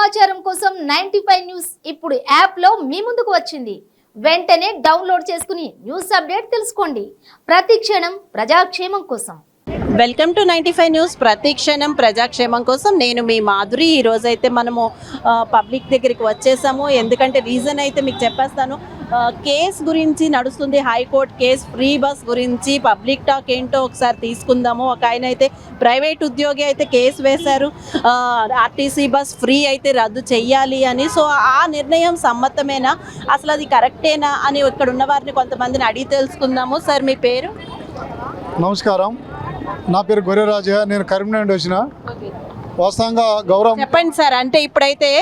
సమాచారం కోసం 95 న్యూస్ ఇప్పుడు యాప్ లో మీ ముందుకు వచ్చింది. వెంటనే డౌన్లోడ్ చేసుకుని న్యూస్ అప్డేట్ తెలుసుకోండి. ప్రతి క్షణం ప్రజాక్షేమం కోసం. Welcome to 95 news. ప్రతి క్షణం ప్రజాక్షేమం కోసం నేను మీ మాధురి. ఈరోజు అయితే మనము పబ్లిక్ దగ్గరికి వచ్చేసాము. ఎందుకంటే రీజన్ అయితే మీకు చెప్పేస్తాను. కేసు గురించి నడుస్తుంది, హైకోర్టు కేసు, ఫ్రీ బస్ గురించి పబ్లిక్ టాక్ ఏంటో ఒకసారి తీసుకుందాము. ఒక ఆయన అయితే ప్రైవేట్ ఉద్యోగి అయితే కేసు వేశారు, ఆర్టీసీ బస్ ఫ్రీ అయితే రద్దు చెయ్యాలి అని. సో ఆ నిర్ణయం సమ్మతమేనా, అసలు అది కరెక్టేనా అని ఇక్కడ ఉన్న వారిని కొంతమందిని అడిగి తెలుసుకుందాము. సార్ మీ పేరు? నమస్కారం, నా పేరు గొర్రెరాజు. నేను కరీంనగర్ నుండి వచ్చిన. వాస్తవంగా గౌరవం చెప్పండి సార్. అంటే ఇప్పుడైతే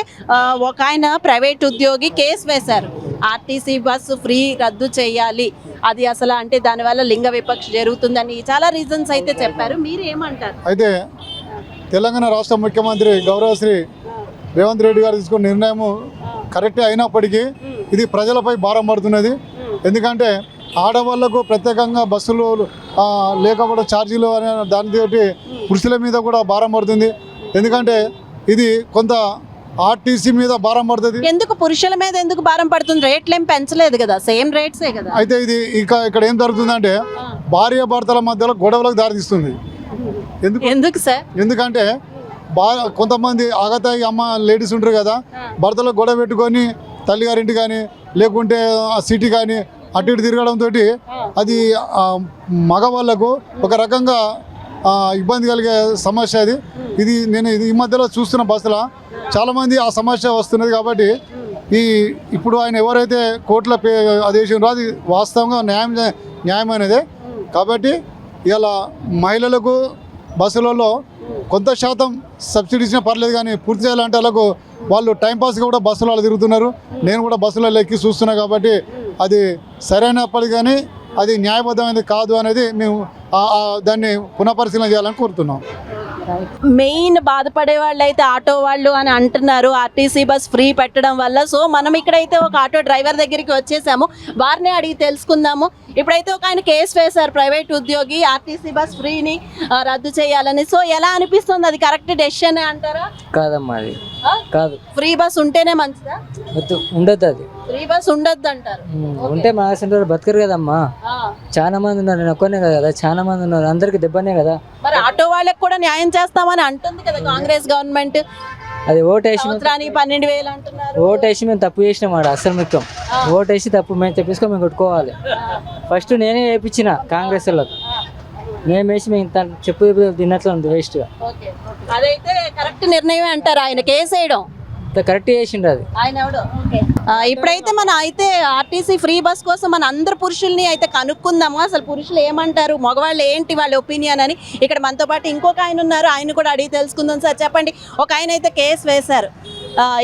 ఒక ఆయన ప్రైవేట్ ఉద్యోగి కేసు వేశారు, ఆర్టీసీ బస్సు ఫ్రీ రద్దు చేయాలి, అది అసలు అంటే దానివల్ల లింగ వివక్ష జరుగుతుందని చాలా రీజన్స్ అయితే చెప్పారు. మీరు ఏమంటారు? అయితే తెలంగాణ రాష్ట్ర ముఖ్యమంత్రి గౌరవశ్రీ రేవంత్ రెడ్డి గారు తీసుకున్న నిర్ణయం కరెక్టే అయినప్పటికీ ఇది ప్రజలపై భారం పడుతున్నది. ఎందుకంటే ఆడవాళ్లకు ప్రత్యేకంగా బస్సులు లేకపోవడం, ఛార్జీలు అనే దానితోటి పురుషుల మీద కూడా భారం పడుతుంది. ఎందుకంటే ఇది కొంత ఆర్టీసీ మీద భారం పడుతుంది. ఎందుకు పురుషుల మీద ఎందుకు భారం పడుతుంది? రేట్లు ఏం పెంచలేదు కదా, సేమ్ రేట్సే కదా. అయితే ఇది ఇక్కడ ఏం జరుగుతుందంటే భార్య భర్తల మధ్యలో గొడవలకు దారితీస్తుంది. ఎందుకు సార్? ఎందుకంటే కొంతమంది ఆగతాయి అమ్మ లేడీస్ ఉంటారు కదా, భర్తలో గొడవ పెట్టుకొని తల్లిగారింటి కానీ లేకుంటే ఆ సిటీ కానీ అటు ఇటు తిరగడంతో అది మగవాళ్ళకు ఒక రకంగా ఇబ్బంది కలిగే సమస్య అది. ఇది నేను ఈ మధ్యలో చూస్తున్న బస్సులో చాలామంది ఆ సమస్య వస్తున్నది. కాబట్టి ఇప్పుడు ఆయన ఎవరైతే కోర్టులో ఆదేశించారో అది వాస్తవంగా న్యాయమైనదే. కాబట్టి ఇలా మహిళలకు బస్సులలో కొంత శాతం సబ్సిడీ ఇచ్చినా పర్లేదు, కానీ పూర్తి చేయాలంటే వాళ్ళకు వాళ్ళు టైంపాస్గా కూడా బస్సులలో తిరుగుతున్నారు. నేను కూడా బస్సులలో ఎక్కి చూస్తున్నా. కాబట్టి అది సరైనప్పటికీ కానీ అది న్యాయబద్ధమైనది కాదు అనేది మేము దాన్ని పునఃపరిశీలన చేయాలని కోరుతున్నాం. మెయిన్ బాధపడే వాళ్ళు అయితే ఆటో వాళ్ళు అని అంటున్నారు, ఆర్టీసీ బస్ ఫ్రీ పెట్టడం వల్ల. సో మనం ఇక్కడైతే ఒక ఆటో డ్రైవర్ దగ్గరికి వచ్చేసాము, వారిని అడిగి తెలుసుకుందాము. ఇప్పుడైతే ఒక ఆయన కేసు వేశారు, ప్రైవేట్ ఉద్యోగి ఆర్టీసీ బస్ ఫ్రీని రద్దు చేయాలని. సో ఎలా అనిపిస్తుంది, అది కరెక్ట్ డెసిషన్ అంటారా? కాదమ్మా, అది కాదు. ఫ్రీ బస్ ఉంటేనే మంచిదా? ఉండద్దు, అది ఫ్రీ బస్ ఉండొద్దు అంటారు. ఉంటే మా సెంటర్ బతకరు కదమ్మా. చాలా మంది ఉన్నారు, నేను ఒక్కనే కదా, చాలా మంది ఉన్నారు, అందరికి దెబ్బనే కదా. మరి ఆటో వాళ్ళకి కూడా న్యాయం చేస్తామని అంటుంది కదా కాంగ్రెస్ గవర్నమెంట్. అది ఓటేసి 12,000 అంటున్నారు. ఓటేసి మేము తప్పు చేసినాం ఆడ. అసలు ముఖ్యం ఓటేసి తప్పు మేము తెప్పించుకొని మేము కొట్టుకోవాలి. ఫస్ట్ నేనే వేయించిన కాంగ్రెస్ వాళ్ళకి, మేము వేసి మేము చెప్పు తిన్నట్లు ఉంది వేస్ట్గా. అదైతే కరెక్ట్ నిర్ణయం అంటారు ఆయన కేసు వేయడం. కరెక్ట్ చేసిండు అది ఆయన. ఇప్పుడైతే మన అయితే ఆర్టీసీ ఫ్రీ బస్ కోసం మన అందరు పురుషుల్ని అయితే కనుక్కుందాము. అసలు పురుషులు ఏమంటారు, మగవాళ్ళు ఏంటి వాళ్ళ ఒపీనియన్ అని. ఇక్కడ మనతో పాటు ఇంకొక ఆయన ఉన్నారు, ఆయన కూడా అడిగి తెలుసుకుందాం. సార్ చెప్పండి, ఒక ఆయన అయితే కేసు వేశారు,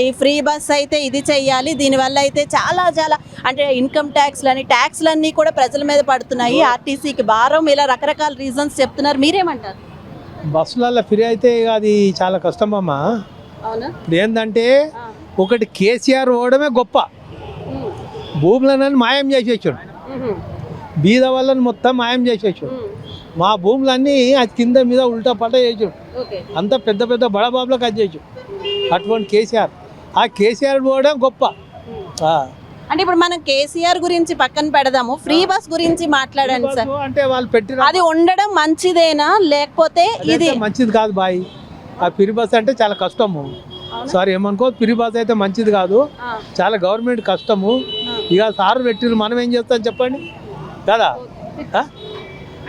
ఈ ఫ్రీ బస్ అయితే ఇది చెయ్యాలి, దీనివల్ల అయితే చాలా చాలా అంటే ఇన్కమ్ ట్యాక్స్లన్నీ కూడా ప్రజల మీద పడుతున్నాయి, ఆర్టీసీకి భారం, ఇలా రకరకాల రీజన్స్ చెప్తున్నారు. మీరేమంటారు? బస్సులలో ఫ్రీ అయితే అది చాలా కష్టం అమ్మా. ఇప్పుడు ఏంటంటే ఒకటి కేసీఆర్ పోవడమే గొప్ప, భూములను మాయం చేసేసాడు, బీద వాళ్ళని మొత్తం మాయం చేసేసాడు. మా భూములన్నీ అది కింద మీద ఉల్టా పల్టా చేసాడు, అంత పెద్ద పెద్ద బడబాబులకు అది చేసాడు. అటువంటి కేసీఆర్, ఆ కేసీఆర్ పోవడం గొప్ప. అంటే ఇప్పుడు మనం కేసీఆర్ గురించి పక్కన పెడదాము, ఫ్రీ బస్ గురించి మాట్లాడండి సార్. అంటే వాళ్ళు పెట్టిన అది ఉండడం మంచిదేనా, లేకపోతే ఇది మంచిది కాదు బాయ్. ఆ ఫ్రీ బస్ అంటే చాలా కష్టము. సారీ ఏమనుకో, ఫ్రీ బస్ అయితే మంచిది కాదు, చాలా గవర్నమెంట్ కష్టము. ఇక సార్ పెట్టిరు, మనం ఏం చేస్తాం చెప్పండి కదా.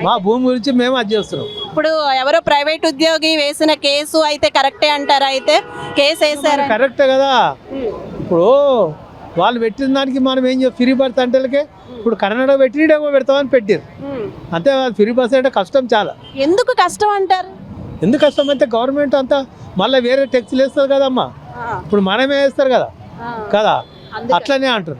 మా భూమి గురించి మేము అది చేస్తున్నాం. ఇప్పుడు ఎవరో ప్రైవేట్ ఉద్యోగి వేసిన కేసు అయితే కరెక్టే అంటారా? అయితే కేసు వేసారు కరెక్టే కదా. ఇప్పుడు వాళ్ళు పెట్టిన దానికి మనం ఏం చేస్తాం, ఫ్రీ బస్ అంటే ఇప్పుడు కర్ణాటక పెట్టి పెడతామని పెట్టారు అంతే. ఫ్రీ బస్ అంటే కష్టం చాలా. ఎందుకు కష్టం అంటారు? ఎందుకు కష్టం అంటే గవర్నమెంట్ అంతా మళ్ళీ వేరే ట్యాక్స్లు వేస్తారు కదమ్మా, ఇప్పుడు మనమే వేస్తారు కదా కదా, అట్లనే అంటారు.